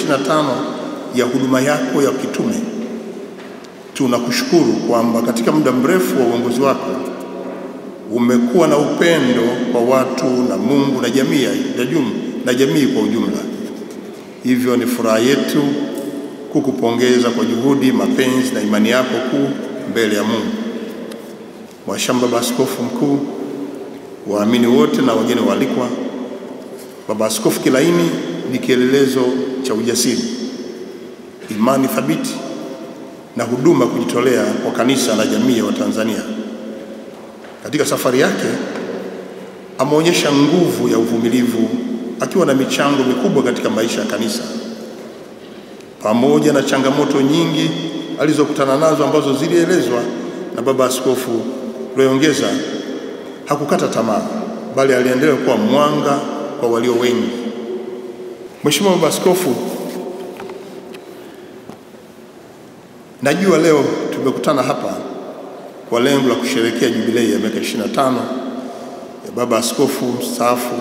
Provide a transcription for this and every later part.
25 ya huduma yako ya kitume. Tunakushukuru kwamba katika muda mrefu wa uongozi wako umekuwa na upendo kwa watu na Mungu na jamii kwa ujumla. Hivyo ni furaha yetu kukupongeza kwa juhudi, mapenzi na imani yako kuu mbele ya Mungu. Mwashamba Baba Askofu Mkuu, waamini wote na wageni waalikwa, Baba Askofu Kilaini ni kielelezo cha ujasiri, imani thabiti na huduma kujitolea kwa kanisa na jamii ya Watanzania. Katika safari yake ameonyesha nguvu ya uvumilivu, akiwa na michango mikubwa katika maisha ya kanisa. Pamoja na changamoto nyingi alizokutana nazo ambazo zilielezwa na Baba Askofu Rweyongeza, hakukata tamaa, bali aliendelea kuwa mwanga kwa walio wengi. Mheshimiwa Baba Askofu, najua leo tumekutana hapa kwa lengo la kusherehekea jubilei ya miaka 25 ya Baba Askofu mstaafu,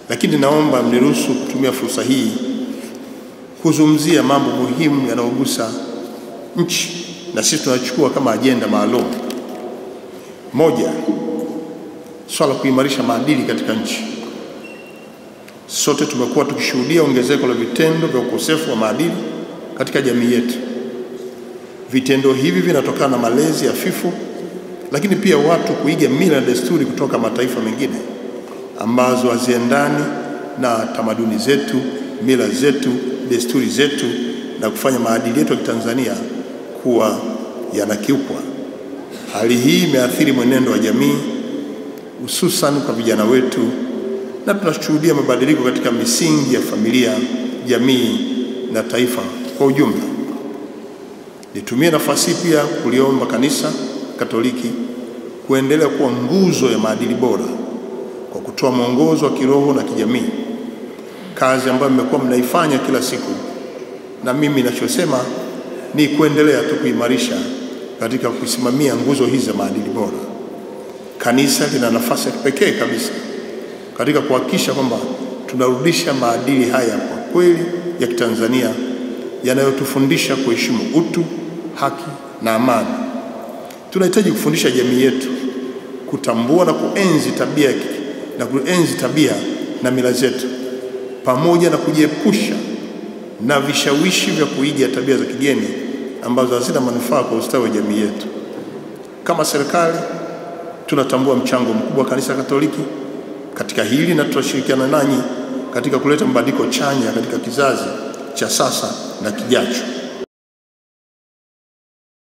lakini naomba mniruhusu kutumia fursa hii kuzungumzia mambo muhimu yanayogusa nchi na sisi tunachukua kama ajenda maalum. Moja, swala kuimarisha maadili katika nchi. Sote tumekuwa tukishuhudia ongezeko la vitendo vya ukosefu wa maadili katika jamii yetu. Vitendo hivi vinatokana na malezi hafifu, lakini pia watu kuiga mila na desturi kutoka mataifa mengine ambazo haziendani na tamaduni zetu, mila zetu, desturi zetu, na kufanya maadili yetu ya Tanzania kuwa yanakiukwa. Hali hii imeathiri mwenendo wa jamii, hususan kwa vijana wetu, na tunashuhudia mabadiliko katika misingi ya familia, jamii na taifa kwa ujumla. Nitumie nafasi pia kuliomba Kanisa Katoliki kuendelea kuwa nguzo ya maadili bora kwa kutoa mwongozo wa kiroho na kijamii, kazi ambayo mmekuwa mnaifanya kila siku, na mimi ninachosema ni kuendelea tu kuimarisha katika kusimamia nguzo hizi za maadili bora. Kanisa lina nafasi ya kipekee kabisa katika kuhakikisha kwamba tunarudisha maadili haya kwa kweli ya Kitanzania yanayotufundisha kuheshimu utu, haki na amani. Tunahitaji kufundisha jamii yetu kutambua na kuenzi tabia na mila zetu, pamoja na kujiepusha na vishawishi vya kuiga tabia za kigeni ambazo hazina manufaa kwa ustawi wa jamii yetu. Kama serikali tunatambua mchango mkubwa wa Kanisa Katoliki katika hili, na tutashirikiana nanyi katika kuleta mabadiliko chanya katika kizazi cha sasa na kijacho.